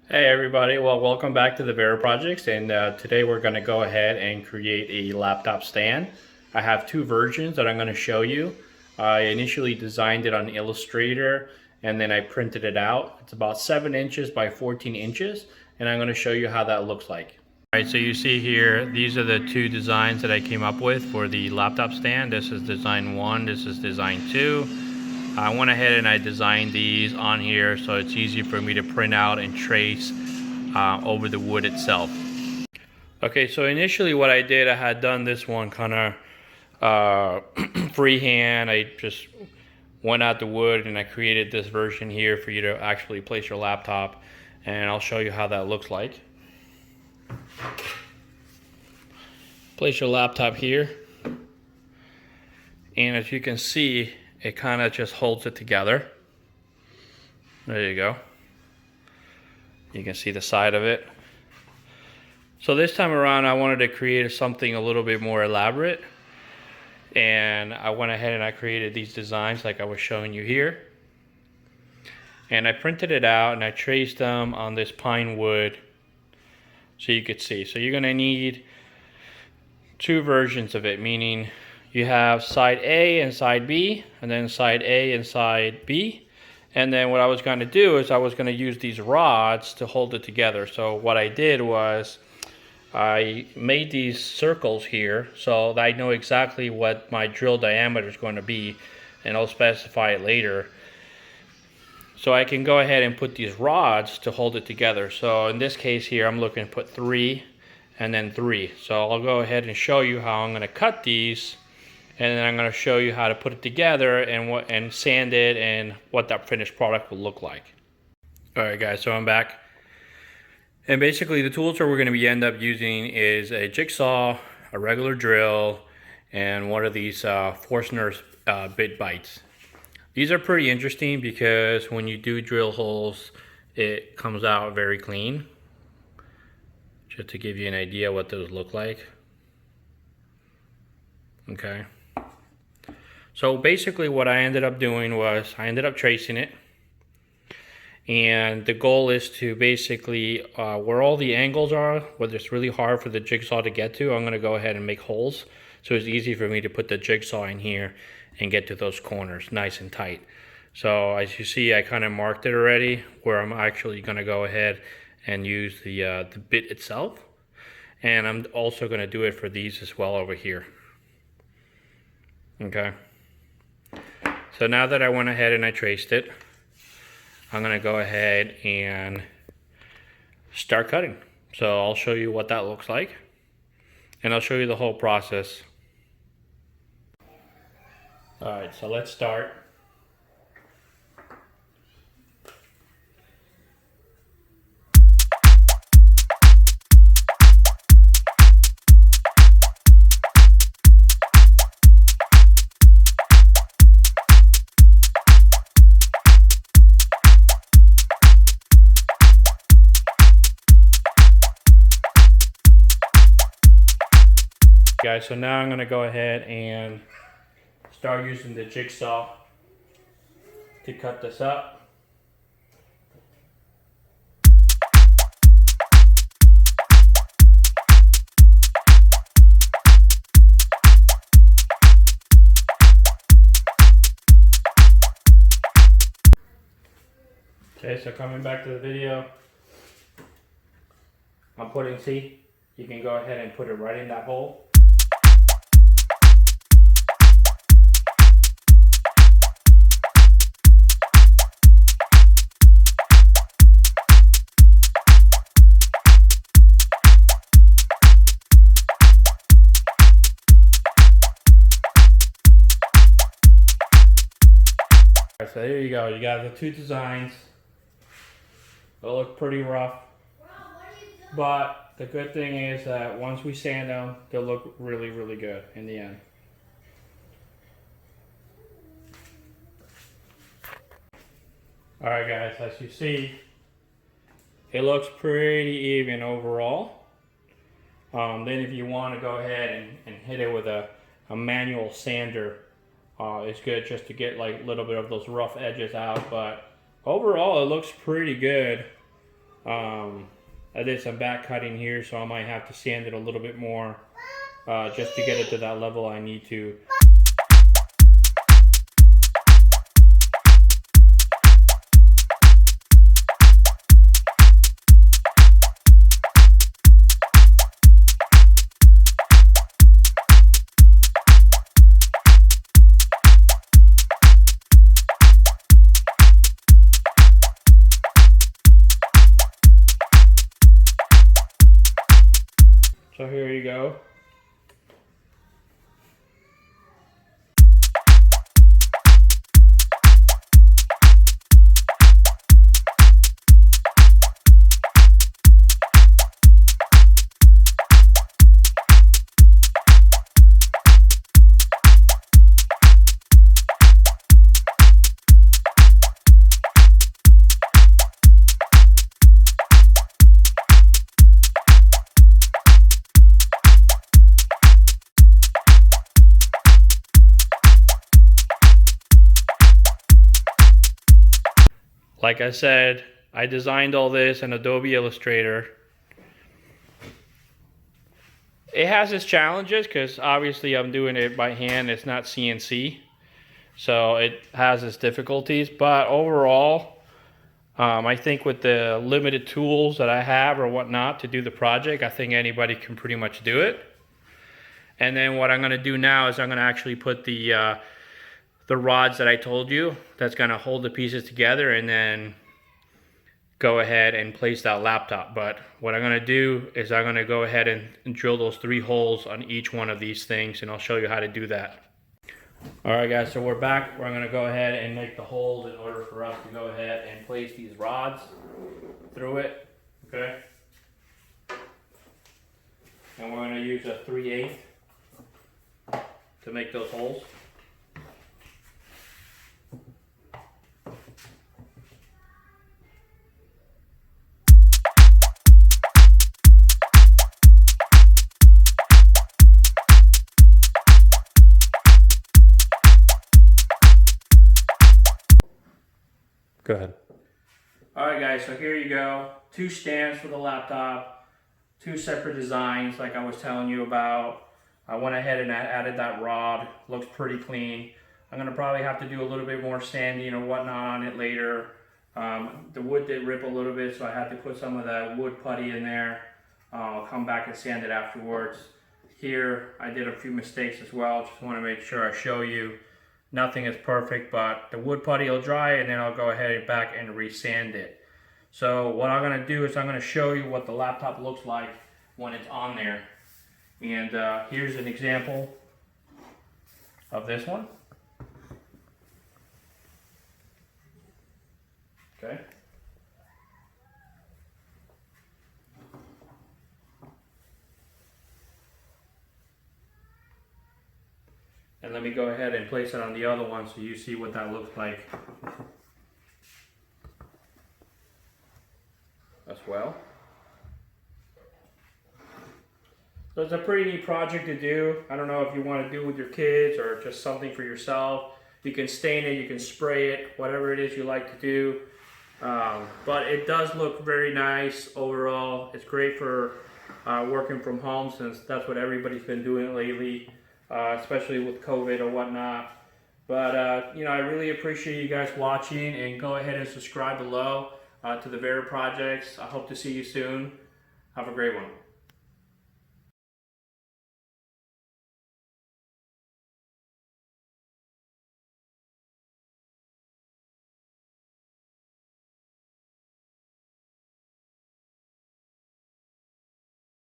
Hey everybody, well welcome back to the Vera Projects, and today we're going to go ahead and create a laptop stand. I have two versions that I'm going to show you. I initially designed it on Illustrator and then I printed it out. It's about 7 inches by 14 inches and I'm going to show you how that looks like. Alright, so you see here, these are the two designs that I came up with for the laptop stand. This is design 1, this is design 2. I went ahead and I designed these on here so it's easy for me to print out and trace over the wood itself. Okay, so initially what I did, I had done this one kind of freehand. I just went out the wood and I created this version here for you to actually place your laptop, and I'll show you how that looks like. Place your laptop here, and as you can see, it kind of just holds it together. There you go. You can see the side of it. So this time around I wanted to create something a little bit more elaborate, and I went ahead and I created these designs like I was showing you here. And I printed it out and I traced them on this pine wood so you could see. So you're going to need two versions of it, meaning you have side A and side B, and then side A and side B. And then what I was going to do is I was going to use these rods to hold it together. So what I did was I made these circles here so that I know exactly what my drill diameter is going to be, and I'll specify it later. So I can go ahead and put these rods to hold it together. So in this case here, I'm looking to put 3 and then 3. So I'll go ahead and show you how I'm going to cut these, and then I'm going to show you how to put it together and sand it and what that finished product will look like. Alright guys, so I'm back. And basically the tools that we're going to end up using is a jigsaw, a regular drill, and one of these Forstner Bit Bites. These are pretty interesting because when you do drill holes, it comes out very clean. Just to give you an idea what those look like. Okay. So basically what I ended up doing was I ended up tracing it. And the goal is to basically, where all the angles are, where it's really hard for the jigsaw to get to, I'm going to go ahead and make holes. So it's easy for me to put the jigsaw in here and get to those corners nice and tight. So as you see, I kind of marked it already where I'm actually going to go ahead and use the bit itself. And I'm also going to do it for these as well over here. Okay. So now that I went ahead and I traced it, I'm going to go ahead and start cutting. So I'll show you what that looks like, and I'll show you the whole process. Alright, so let's start. Guys, so now I'm going to go ahead and start using the jigsaw to cut this up. Okay, so coming back to the video, I'm putting, see, you can go ahead and put it right in that hole. So there you go, you got the two designs. They'll look pretty rough, but the good thing is that once we sand them, they'll look really, really good in the end. Alright guys, as you see, it looks pretty even overall. Then if you want to go ahead and hit it with a manual sander, it's good just to get like a little bit of those rough edges out, but overall it looks pretty good. I did some back cutting here, so I might have to sand it a little bit more just to get it to that level I need to. So here you go. Like I said, I designed all this in Adobe Illustrator. It has its challenges because obviously I'm doing it by hand, it's not CNC. So it has its difficulties, but overall, I think with the limited tools that I have or whatnot to do the project, I think anybody can pretty much do it. And then what I'm gonna do now is I'm gonna actually put the rods that I told you that's gonna hold the pieces together, and then go ahead and place that laptop. But what I'm gonna do is I'm gonna go ahead and drill those 3 holes on each one of these things, and I'll show you how to do that. All right guys, so we're back. We're gonna go ahead and make the holes in order for us to go ahead and place these rods through it, okay? And we're gonna use a 3/8 to make those holes. Go ahead. All right guys, so here you go. 2 stands for the laptop, 2 separate designs like I was telling you about. I went ahead and added that rod, looks pretty clean. I'm gonna probably have to do a little bit more sanding or whatnot on it later. The wood did rip a little bit, so I had to put some of that wood putty in there. I'll come back and sand it afterwards. Here, I did a few mistakes as well. Just wanna make sure I show you. Nothing is perfect, but the wood putty will dry, and then I'll go ahead and back and resand it. So what I'm gonna do is I'm gonna show you what the laptop looks like when it's on there. And here's an example of this one. Okay. And let me go ahead and place it on the other one so you see what that looks like as well. So it's a pretty neat project to do. I don't know if you want to do it with your kids or just something for yourself. You can stain it, you can spray it, whatever it is you like to do. But it does look very nice overall. It's great for working from home, since that's what everybody's been doing lately. Especially with COVID or whatnot. But you know, I really appreciate you guys watching, and go ahead and subscribe below to the Vera projects. I hope to see you soon. Have a great one.